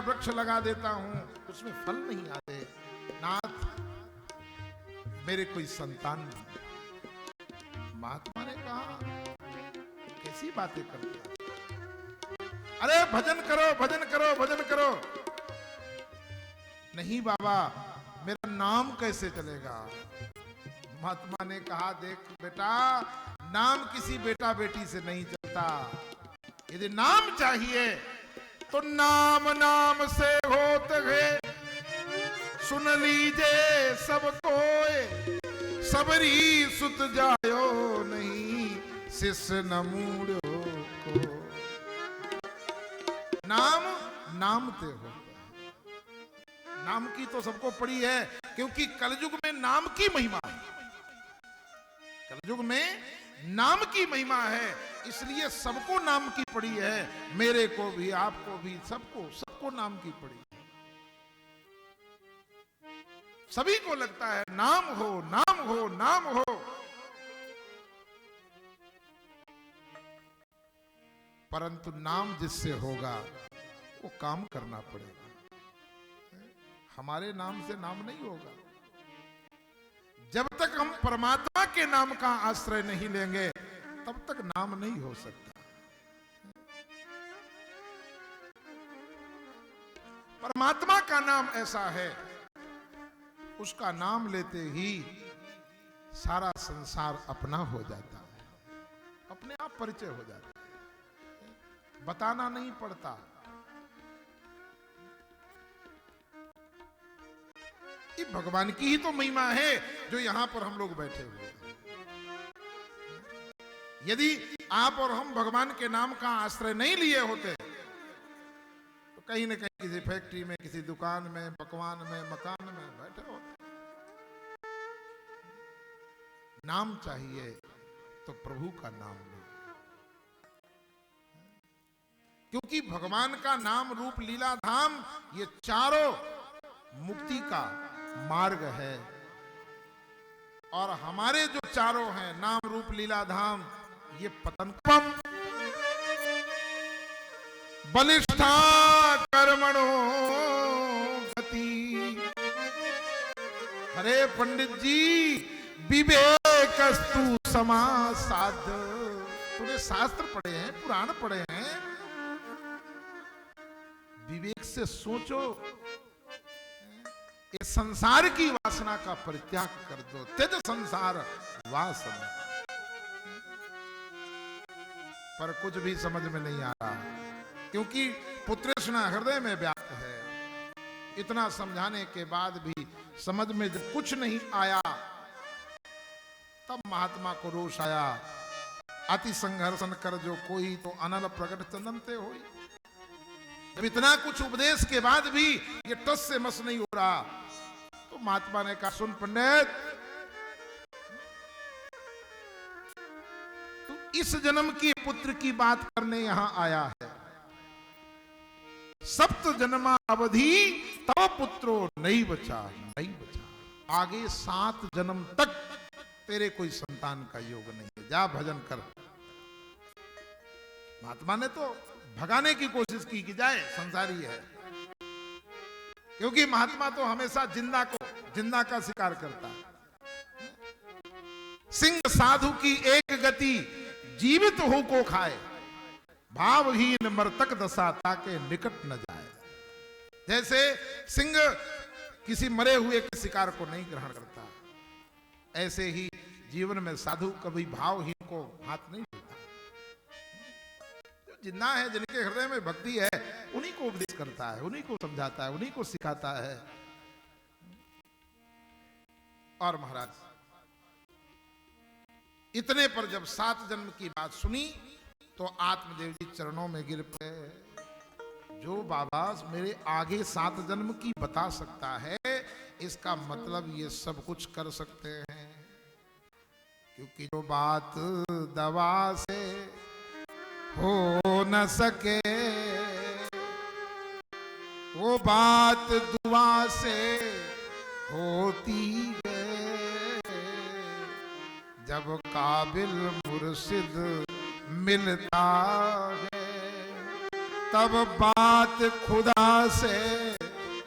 वृक्ष लगा देता हूं, उसमें फल नहीं आते। नाथ, मेरे कोई संतान नहीं। महात्मा ने कहा, कैसी बातें करते हैं? अरे भजन करो, भजन करो, भजन करो। नहीं बाबा, मेरा नाम कैसे चलेगा? महात्मा ने कहा, देख बेटा, नाम किसी बेटा बेटी से नहीं चलता। यदि नाम चाहिए तो नाम नाम से होत है, सुन लीजे सब कोय, सबरी सुत जायो नहीं, शिष्य न मूढ़ो को। नाम नाम ते हो, नाम की तो सबको पड़ी है, क्योंकि कलयुग में नाम की महिमा है। कलयुग में नाम की महिमा है, इसलिए सबको नाम की पड़ी है। मेरे को भी, आपको भी, सबको सबको नाम की पड़ी है। सभी को लगता है नाम हो, नाम हो, नाम हो। परंतु नाम जिससे होगा वो काम करना पड़ेगा। हमारे नाम से नाम नहीं होगा। जब तक हम परमात्मा के नाम का आश्रय नहीं लेंगे, तब तक नाम नहीं हो सकता। परमात्मा का नाम ऐसा है, उसका नाम लेते ही सारा संसार अपना हो जाता है, अपने आप परिचय हो जाता है, बताना नहीं पड़ता। ये भगवान की ही तो महिमा है जो यहां पर हम लोग बैठे हुए हैं। यदि आप और हम भगवान के नाम का आश्रय नहीं लिए होते तो कहीं न कहीं किसी फैक्ट्री में, किसी दुकान में, पकवान में, मकान में बैठे होते। नाम चाहिए तो प्रभु का नाम लो, क्योंकि भगवान का नाम रूप लीला धाम ये चारों मुक्ति का मार्ग है। और हमारे जो चारों हैं नाम रूप लीला धाम, ये पतन बलिष्ठा कर्मणो गति। अरे पंडित जी, विवेकस्तु समासाध। तूने शास्त्र पढ़े हैं, पुराण पढ़े हैं, विवेक से सोचो। इस संसार की वासना का परित्याग कर दो, त्यज संसार वासना। पर कुछ भी समझ में नहीं आ रहा, क्योंकि पुत्रृष्णा हृदय में व्याप्त है। इतना समझाने के बाद भी समझ में जब कुछ नहीं आया, तब महात्मा को रोष आया। अति संघर्षण कर जो कोई, तो अनल प्रकट चंदनते होई। जब इतना कुछ उपदेश के बाद भी ये टस से मस नहीं हो रहा, तो महात्मा ने कहा, सुन पंडित, तू इस जन्म की पुत्र की बात करने यहां आया है। सप्त जन्मा अवधि तव पुत्रो नहीं बचा, नहीं बचा। आगे 7 जन्म तक तेरे कोई संतान का योग नहीं है। जा भजन कर। महात्मा ने तो भगाने की कोशिश की कि जाए, संसारी है। क्योंकि महात्मा तो हमेशा जिंदा का शिकार करता है। सिंह साधु की एक गति, जीवित हो को खाए, भावहीन मरतक दशा ताके निकट न जाए। जैसे सिंह किसी मरे हुए के शिकार को नहीं ग्रहण करता, ऐसे ही जीवन में साधु कभी भावहीन को हाथ नहीं देता। जो जिंदा है, जिनके हृदय में भक्ति है, उन्हीं को उपदेश करता है, उन्हीं को समझाता है, उन्हीं को सिखाता है। और महाराज, इतने पर जब 7 जन्म की बात सुनी तो आत्मदेव जी चरणों में गिर पड़े। जो बाबा मेरे आगे 7 जन्म की बता सकता है, इसका मतलब ये सब कुछ कर सकते हैं। क्योंकि जो बात दवा से हो न सके, वो बात दुआ से होती है। जब काबिल मुर्शिद मिलता है, तब बात खुदा से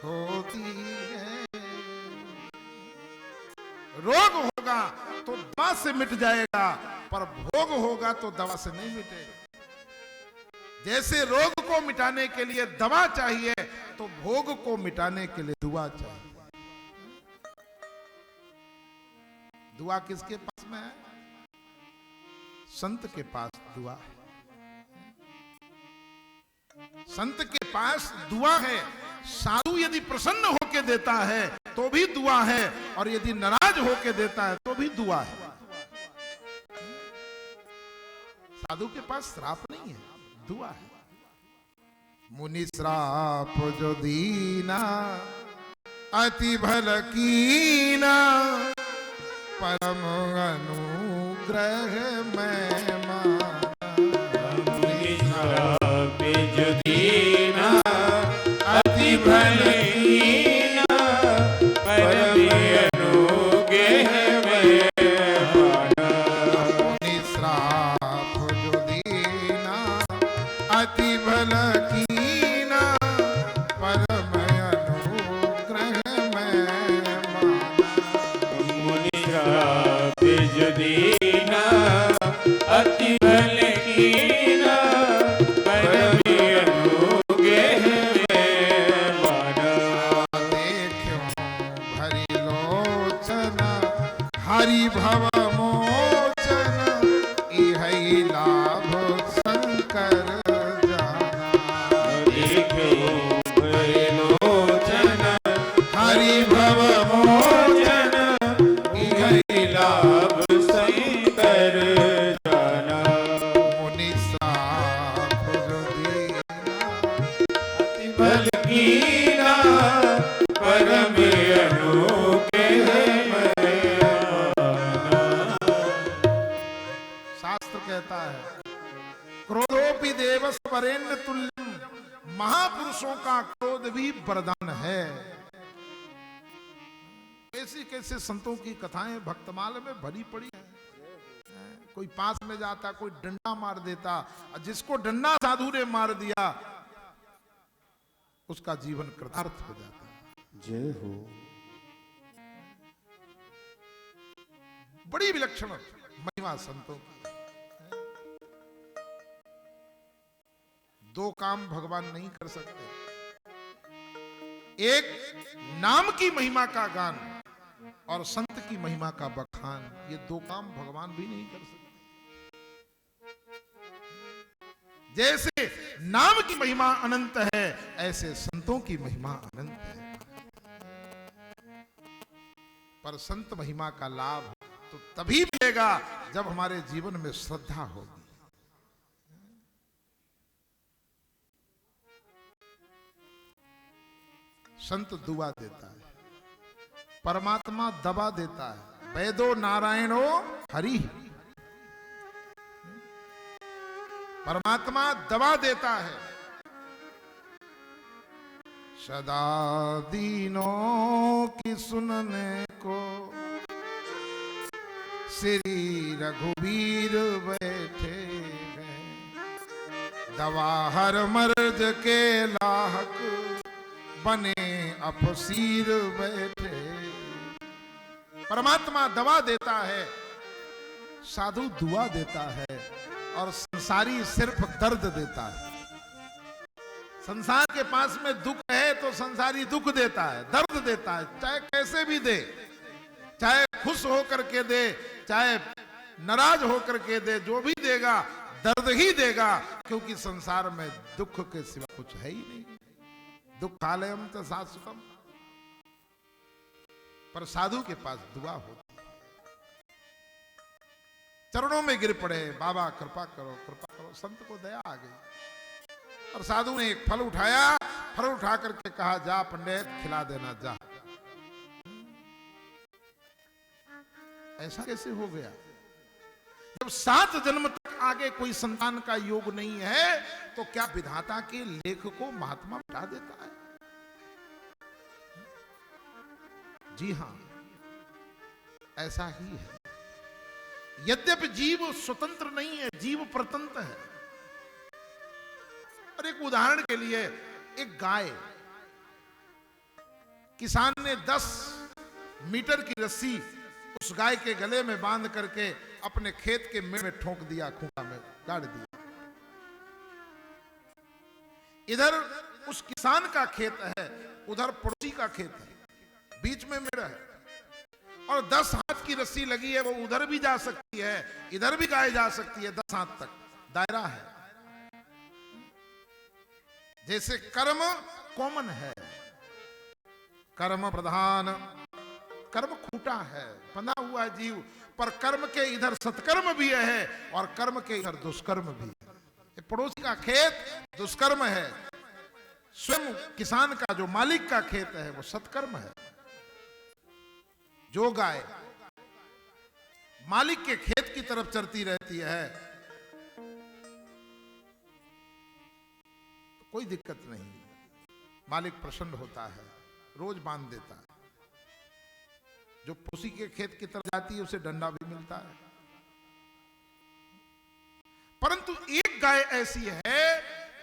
होती है। रोग होगा तो दवा से मिट जाएगा, पर भोग होगा तो दवा से नहीं मिटेगा। जैसे रोग को मिटाने के लिए दवा चाहिए, तो भोग को मिटाने के लिए दुआ चाहिए। दुआ किसके पास में है? संत के पास दुआ है। संत के पास दुआ है। साधु यदि प्रसन्न होके देता है तो भी दुआ है, और यदि नाराज होके देता है तो भी दुआ है। साधु के पास श्राप नहीं है, दुआ है। मुनि श्राप जो दीना अति भल कीना, परम अनुग्रह में माना। मुनि श्राप जो दीना अति भल कीना, परम अनुग्रह में माना। मुनि श्राप जो दीना अति भल कीना, परम अनुग्रह में माना। मुनि श्राप जो दीना अति भल कीना, परम अनुग्रह में माना। देखो भरी लोचना हरि भव मोचन, इहै लाभ शंकर जाना। देखो भरी लोचन हरि भव मोचन, इहै लाभ शंकर जाना। मुनि श्राप जो दीना अति भल कीना, परम अनुग्रह में माना। शास्त्र कहता है, क्रोधोपि देवस वरेण्य तुल्यम, महापुरुषों का क्रोध भी वरदान है। कैसी कैसे संतों की कथाएं भक्तमाल में भरी पड़ी हैं। कोई पास में जाता, कोई डंडा मार देता, जिसको डंडा साधु ने मार दिया उसका जीवन कृतार्थ हो जाता। जय हो। बड़ी विलक्षण महिमा संतों की। दो काम भगवान नहीं कर सकते। एक नाम की महिमा का गान और संत की महिमा का बखान, ये दो काम भगवान भी नहीं कर सकते। जैसे नाम की महिमा अनंत है, ऐसे संतों की महिमा अनंत है। पर संत महिमा का लाभ तो तभी मिलेगा जब हमारे जीवन में श्रद्धा होगी। संत दुआ देता है, परमात्मा दवा देता है। वैदो नारायणो हरि, परमात्मा दवा देता है। सदा दीनों की सुनने को श्री रघुवीर बैठे हैं, दवा हर मर्ज के लाहक बने अफसीर बैठे। परमात्मा दवा देता है, साधु दुआ देता है, और संसारी सिर्फ दर्द देता है। संसार के पास में दुख है तो संसारी दुख देता है, दर्द देता है, चाहे कैसे भी दे, चाहे खुश होकर के दे, चाहे नाराज होकर के दे, जो भी देगा दर्द ही देगा, क्योंकि संसार में दुख के सिवा कुछ है ही नहीं। दुखालयम च शाश्वतम। पर साधु के पास दुआ होती है। चरणों में गिर पड़े, बाबा कृपा करो कृपा करो। संत को दया आ गई और साधु ने एक फल उठाया, फल उठा करके कहा, जा पंडित खिला देना जा। ऐसा कैसे हो गया? जब 7 जन्म तक आगे कोई संतान का योग नहीं है, तो क्या विधाता के लेख को महात्मा मिटा देता है? जी हां, ऐसा ही है। यद्यपि जीव स्वतंत्र नहीं है, जीव परतंत्र है। और एक उदाहरण के लिए, एक गाय, किसान ने 10 मीटर की रस्सी उस गाय के गले में बांध करके अपने खेत के मेड़ में ठोक दिया, खूंटा में गाड़ दिया। इधर उस किसान का खेत है, उधर पड़ोसी का खेत है, बीच में मेड़ है, और 10 हाथ की रस्सी लगी है, वो उधर भी जा सकती है, इधर भी गाय जा सकती है, 10 हाथ तक दायरा है। जैसे कर्म कॉमन है, कर्म प्रधान, कर्म खूंटा है, बंधा हुआ है जीव, पर कर्म के इधर सत्कर्म भी है और कर्म के इधर दुष्कर्म भी है। पड़ोसी का खेत दुष्कर्म है, स्वयं किसान का जो मालिक का खेत है वो सत्कर्म है। जो गाय मालिक के खेत की तरफ चरती रहती है तो कोई दिक्कत नहीं, मालिक प्रसन्न होता है, रोज बांध देता है। जो पड़ोसी के खेत की तरफ जाती है उसे डंडा भी मिलता है। परंतु एक गाय ऐसी है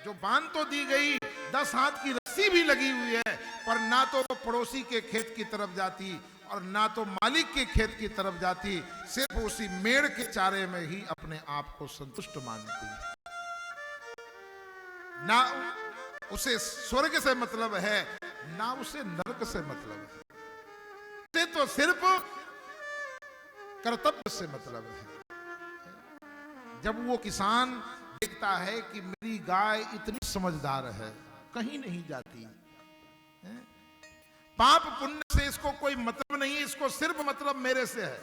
जो बांध तो दी गई, 10 हाथ की रस्सी भी लगी हुई है, पर ना तो पड़ोसी के खेत की तरफ जाती और ना तो मालिक के खेत की तरफ जाती, सिर्फ उसी मेड़ के चारे में ही अपने आप को संतुष्ट मानती। ना उसे स्वर्ग से मतलब है, ना उसे नरक से मतलब है, उसे तो सिर्फ कर्तव्य से मतलब है। जब वो किसान देखता है कि मेरी गाय इतनी समझदार है, कहीं नहीं जाती है? पाप पुण्य से इसको कोई मतलब नहीं, इसको सिर्फ मतलब मेरे से है।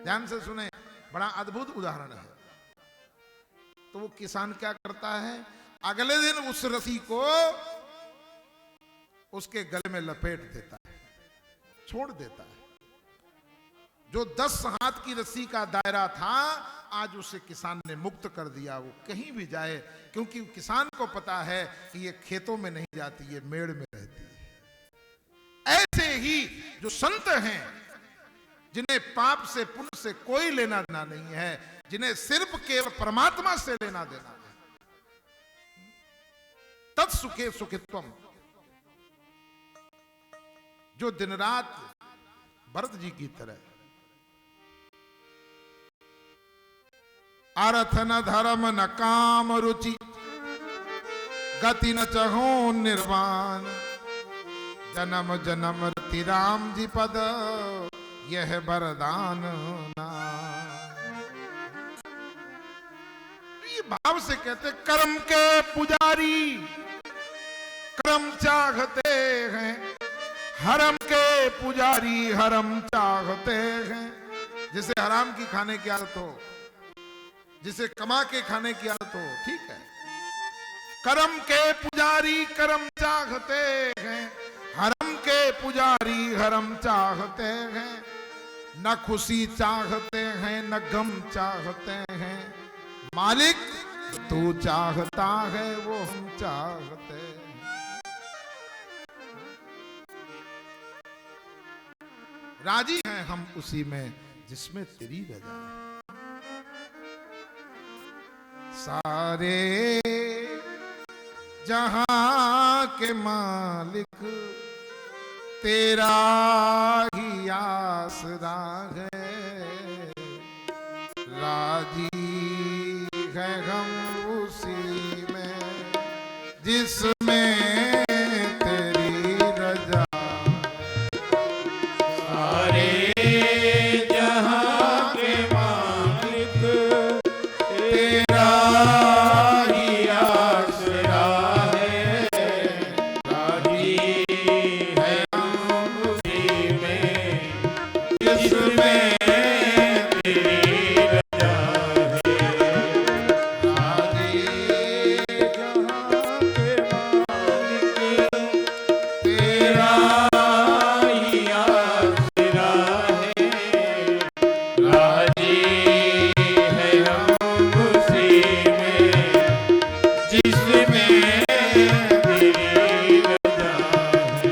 ध्यान से सुने, बड़ा अद्भुत उदाहरण है। तो वो किसान क्या करता है, अगले दिन उस रस्सी को उसके गले में लपेट देता है, छोड़ देता है। जो 10 हाथ की रस्सी का दायरा था, आज उसे किसान ने मुक्त कर दिया। वो कहीं भी जाए, क्योंकि किसान को पता है कि ये खेतों में नहीं जाती, ये मेड़ में रहती है। ऐसे ही जो संत हैं, जिन्हें पाप से पुण्य से कोई लेना देना नहीं है, जिन्हें सिर्फ केवल परमात्मा से लेना देना है, तत्सुखे सुखित्वम, जो दिन रात भरत जी की तरह अर्थ न धर्म न काम रुचि, गति न चहो निर्वाण, जन्म जन्म रति राम जी पद, यह वरदान ना। ये भाव से कहते, कर्म के पुजारी कर्म चाहते हैं, हरम के पुजारी हरम चाहते हैं। जिसे हराम की खाने की आदत हो, जिसे कमा के खाने की आदत हो, ठीक है। कर्म के पुजारी कर्म चाहते हैं, हरम के पुजारी हरम चाहते हैं। न खुशी चाहते हैं न गम चाहते हैं, मालिक तू चाहता है वो हम चाहते हैं। राजी हैं हम उसी में जिसमें तेरी रजा है। सारे जहां के मालिक तेरा ही आसरा है, राजी है हम उसी में जिसमें तेरी रजा। सारे जहां के मालिक तेरा ही आसरा है, राजी है हम उसी में जिसमें तेरी रजा है। राजी जहां के मालिक तेरा ही आसरा है, राजी है हम उसी में जिसमें तेरी रजा है।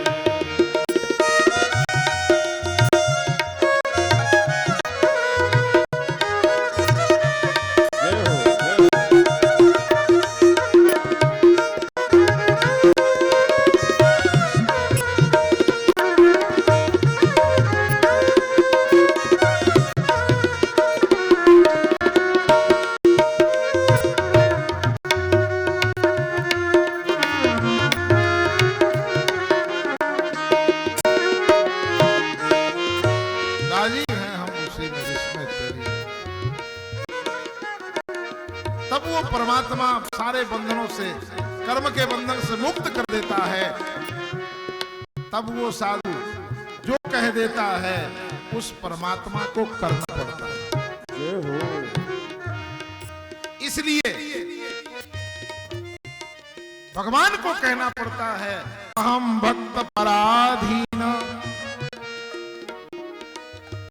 ऐसी में विस्मय तेरी। तब वो परमात्मा सारे बंधनों से, कर्म के बंधन से मुक्त कर देता है। तब वो साधु जो कह देता है उस परमात्मा को करना पड़ता है। जय हो। इसलिए भगवान को कहना पड़ता है अहम भक्त पराधीन।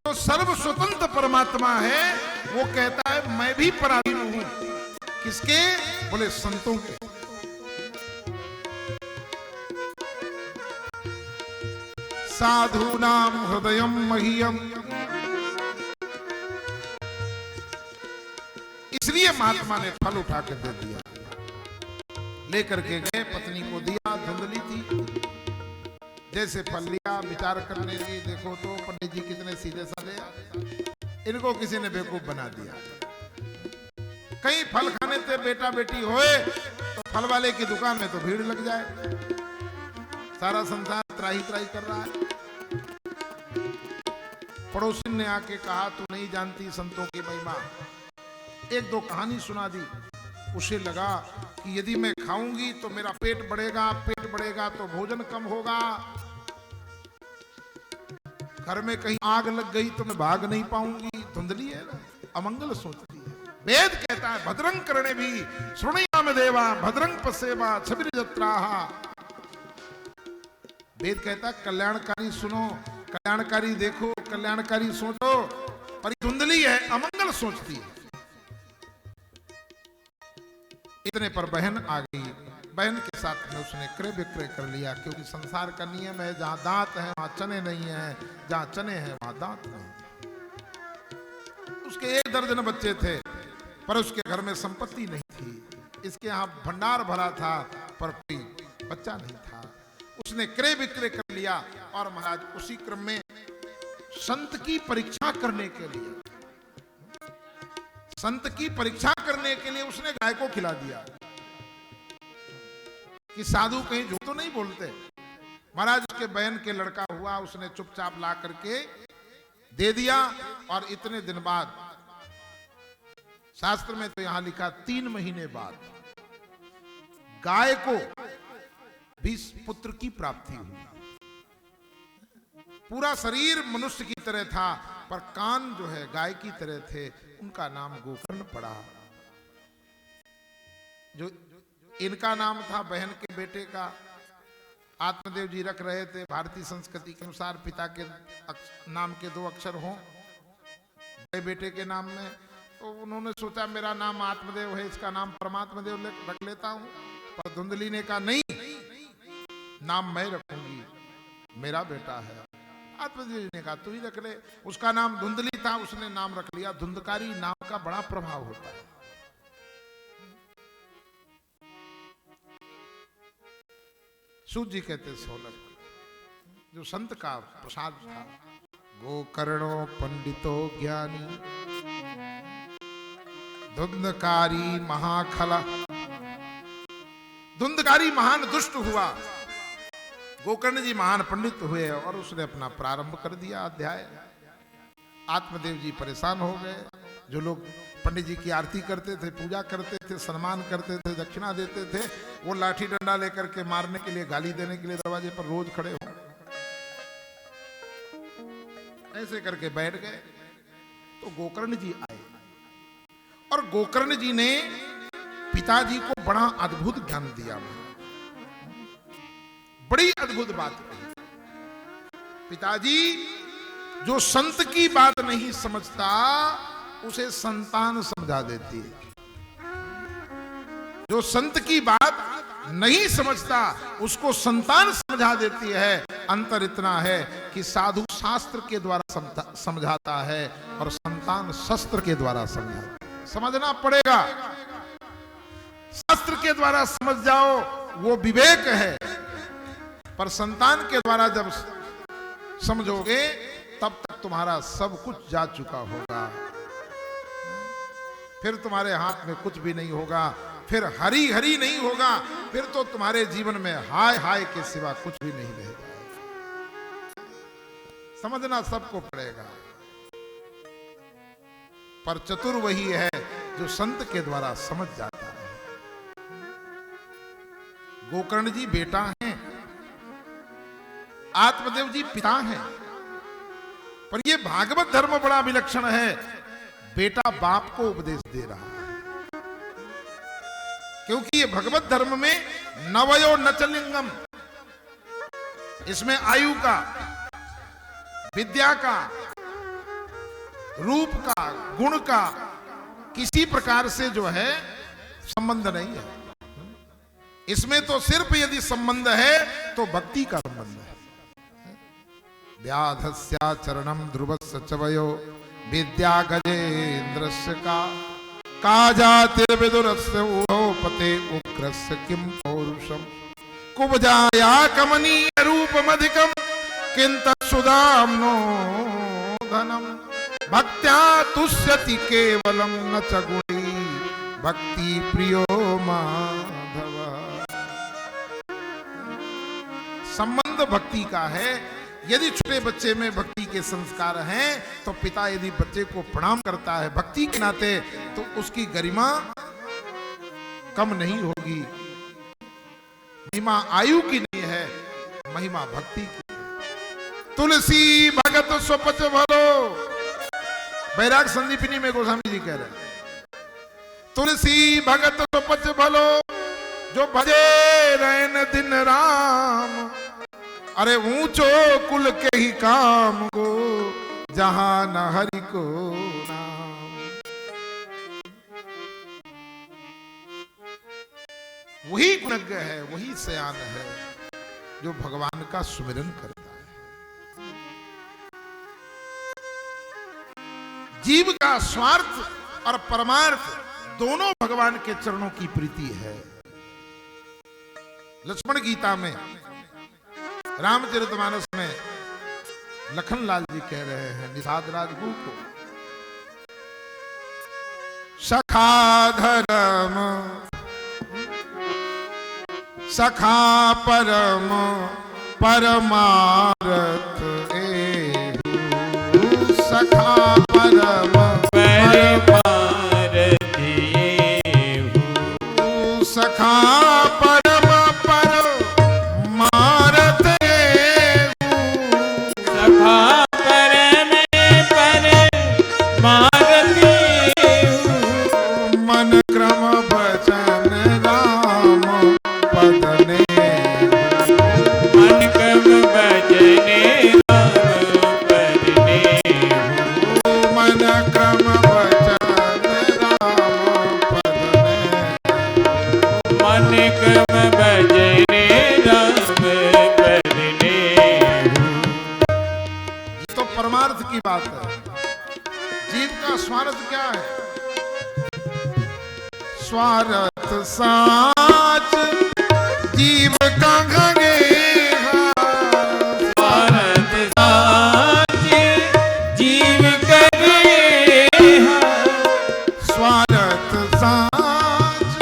तो सर्व स्वतंत्र परमात्मा है, वो कहता है मैं भी पराधीन हूं। किसके? बोले संतों के। साधूनाम हृदयम मह्यम। इसलिए महात्मा ने फल उठा कर दे दिया, लेकर के गए, पत्नी को दिया, धुंधली थी। जैसे फल लिया, विचार करने लगी, देखो तो पंडित जी कितने सीधे साधे, इनको किसी ने बेवकूफ बना दिया। कहीं फल खाने थे बेटा बेटी होए तो फल वाले की दुकान में तो भीड़ लग जाए। सारा संसार त्राही त्राही कर रहा है। पड़ोसी ने आके कहा तू नहीं जानती संतों की महिमा। एक दो कहानी सुना दी। उसे लगा कि यदि मैं खाऊंगी तो मेरा पेट बढ़ेगा, पेट बढ़ेगा तो भोजन कम होगा, घर में कहीं आग लग गई तो मैं भाग नहीं पाऊंगी। धुंधली है ना, अमंगल सोचती है। वेद कहता है भद्रं करणे भी श्रृणयाम देवा भद्रं पश्येमा छविर्यत्राहा। वेद कहता है कल्याणकारी सुनो, कल्याणकारी देखो, कल्याणकारी सोचो। पर धुंधली है, अमंगल सोचती है। इतने पर बहन आ गई। बहन के साथ में उसने क्रय विक्रय कर लिया, क्योंकि संसार का नियम है जहां दांत है वहां चने नहीं है, जहां चने हैं वहां दांत नहीं। उसके 1 दर्जन बच्चे थे, पर उसके घर में संपत्ति नहीं थी। इसके यहाँ भंडार भरा था, पर कोई बच्चा नहीं था। उसने क्रय विक्रय कर लिया। और महाराज उसी क्रम में संत की परीक्षा करने के लिए, संत की परीक्षा करने के लिए उसने गाय को खिला दिया कि साधु कहीं झूठ तो नहीं बोलते। महाराज उसके बहन के लड़का हुआ, उसने चुपचाप ला करके दे दिया। और इतने दिन बाद, शास्त्र में तो यहां लिखा 3 महीने बाद, गाय को भी पुत्र की प्राप्ति हुई। पूरा शरीर मनुष्य की तरह था, पर कान जो है गाय की तरह थे। उनका नाम गोकर्ण पड़ा। जो इनका नाम था बहन के बेटे का, आत्मदेव जी रख रहे थे। भारतीय संस्कृति के अनुसार पिता के नाम के 2 अक्षर हों बड़े बेटे के नाम में, तो उन्होंने सोचा मेरा नाम आत्मदेव है, इसका नाम परमात्मदेव रख लेता हूं। पर धुंधली ने कहा नहीं, नाम मैं रखूंगी, मेरा बेटा है। आत्मदेव जी ने कहा तू ही रख ले। उसका नाम धुंधली था, उसने नाम रख लिया। धुंधकारी नाम का बड़ा प्रभाव होता है। सूत जी कहते सोलक, जो संत का प्रसाद था। गोकर्णो पंडितो ज्ञानी धुंधकारी महाखला। धुंधकारी महान दुष्ट हुआ, गोकर्ण जी महान पंडित हुए और उसने अपना प्रारंभ कर दिया अध्याय। आत्मदेव जी परेशान हो गए। जो लोग पंडित जी की आरती करते थे, पूजा करते थे, सम्मान करते थे, दक्षिणा देते थे, वो लाठी डंडा लेकर के मारने के लिए, गाली देने के लिए दरवाजे पर रोज खड़े हो। ऐसे करके बैठ गए तो गोकर्ण जी आए। और गोकर्ण जी ने पिताजी को बड़ा अद्भुत ज्ञान दिया। बड़ी अद्भुत बात कही। पिताजी जो संत की बात नहीं समझता उसे संतान समझा देती है। जो संत की बात नहीं समझता उसको संतान समझा देती है। अंतर इतना है कि साधु शास्त्र के द्वारा समझाता है और संतान शस्त्र के द्वारा समझाता है। समझना पड़ेगा। शास्त्र के द्वारा समझ जाओ वो विवेक है, पर संतान के द्वारा जब समझोगे तब तक तुम्हारा सब कुछ जा चुका होगा। फिर तुम्हारे हाथ में कुछ भी नहीं होगा, फिर हरी हरी नहीं होगा, फिर तो तुम्हारे जीवन में हाय हाय के सिवा कुछ भी नहीं रहेगा। समझना सबको पड़ेगा। पर चतुर वही है जो संत के द्वारा समझ जाता है। गोकर्ण जी बेटा हैं, आत्मदेव जी पिता हैं, पर ये भागवत धर्म बड़ा विलक्षण है। बेटा बाप को उपदेश दे रहा है, क्योंकि ये भगवत धर्म में नवयो नचलिंगम, इसमें आयु का, विद्या का, रूप का, गुण का किसी प्रकार से जो है संबंध नहीं है। इसमें तो सिर्फ यदि संबंध है तो भक्ति का संबंध है। व्याधस्या चरणम ध्रुवस्य चवयो विद्या गजेन्द्रस्य का जाति विदुरस्य उभोपते उग्रस्य किम पौरुषम कुब्जाया कमनीय रूपमधिकम किंत सुदाम्नो धनम भक्त्या तुष्यति केवलम न च गुणी भक्ति प्रियो माधव। संबंध भक्ति का है। यदि छोटे बच्चे में भक्ति के संस्कार हैं तो पिता यदि बच्चे को प्रणाम करता है भक्ति के नाते तो उसकी गरिमा कम नहीं होगी। महिमा आयु की नहीं है, महिमा भक्ति की। तुलसी भगत स्वपच भलो, बैराग संदीपिनी में गोस्वामी जी कह रहे हैं, तुलसी भगत स्वपच भलो जो भजे रैन दिन राम, अरे ऊंचो कुल के ही काम को जहां न हरि को नाम। वही गुणज्ञ है, वही सयान है जो भगवान का सुमिरन करता है। जीव का स्वार्थ और परमार्थ दोनों भगवान के चरणों की प्रीति है। लक्ष्मण गीता में, रामचरितमानस में लखनलाल जी कह रहे हैं निषाद राजगुरु को, सखा धर्म सखा परम परमारथ एहु, सखा परम परमारथ एहु, सखा परम परमारथ एहु, सखा परम परमारथ एहु, मन क्रम भजन राम पदने, मन क्रम भजने राम पदने, मन क्रम भजन राम पदने, मन क्रम भजने राम पदने। ये तो परमार्थ की बात है। जीव का स्वार्थ क्या है? स्वार्थ साच जीव का घगेगा, स्वार्थ साच जीव करेहा, स्वार्थ साच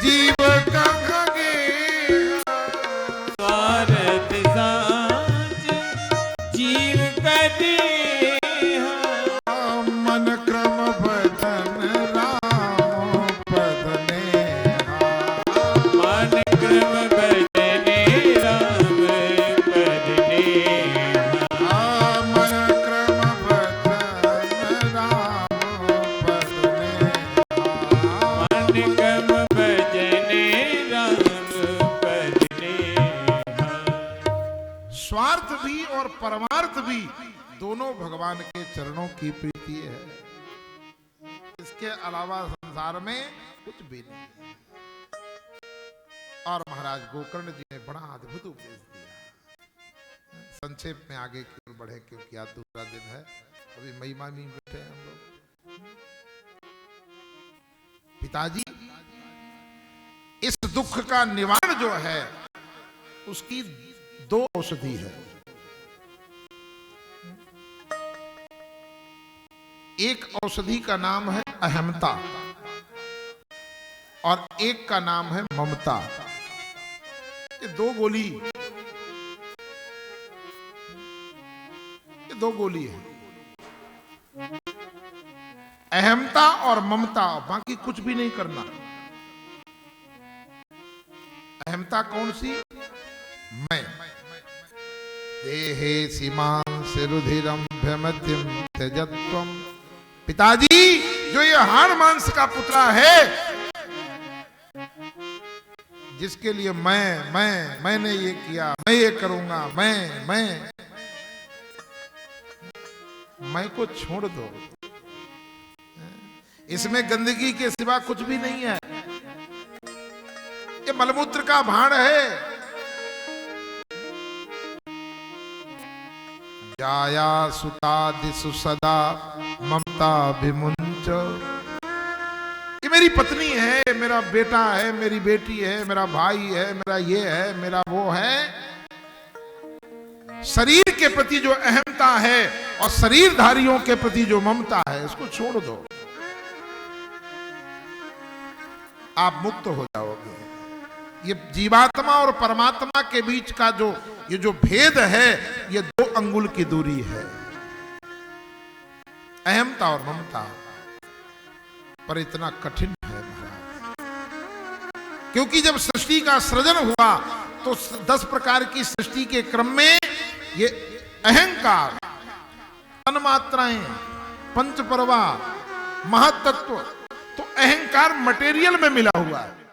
जीव का घगेगा, स्वार्थ साच जीव करेहा, मन क्रम भजन राम पदने, मन क्रम भजने राम पदने, मन क्रम भजन राम पदने, मन क्रम भजने राम पदने। स्वार्थ भी और परमार्थ भी दोनों भगवान के चरणों की प्रीति है। इसके अलावा संसार में कुछ भी नहीं है। और महाराज गोकर्ण जी ने बड़ा अद्भुत उपदेश दिया। संक्षेप में आगे की ओर बढ़े क्योंकि आज दूसरा दिन है, अभी महिमा में बैठे हैं हम लोग। पिताजी, इस दुख का निवारण जो है उसकी दो औषधि है। एक औषधि का नाम है अहमता और एक का नाम है ममता। ये दो गोली है। अहमता और ममता, बाकी कुछ भी नहीं करना। अहमता कौन सी? मैं। देहे सीमांस रुधिरम भ्रमत्यम त्यजत्वम। पिताजी, जो ये हाड़ मांस का पुतला है, जिसके लिए मैंने ये किया, मैं ये करूंगा, मैं को छोड़ दो। इसमें गंदगी के सिवा कुछ भी नहीं है। ये मलमूत्र का भांड है। जाया सुता दिसु सदा ममता विमुंच। ये मेरी पत्नी है, मेरा बेटा है, मेरी बेटी है, मेरा भाई है, मेरा ये है, मेरा वो है। शरीर के प्रति जो अहमता है और शरीरधारियों के प्रति जो ममता है, इसको छोड़ दो, आप मुक्त हो जाओगे। ये जीवात्मा और परमात्मा के बीच का ये जो भेद है, ये 2 अंगुल की दूरी है, अहमता और ममता। पर इतना कठिन है महाराज, क्योंकि जब सृष्टि का सृजन हुआ तो 10 प्रकार की सृष्टि के क्रम में ये अहंकार, तन्मात्राएं, पंच परवा, महतत्व, तो अहंकार मटेरियल में मिला हुआ है।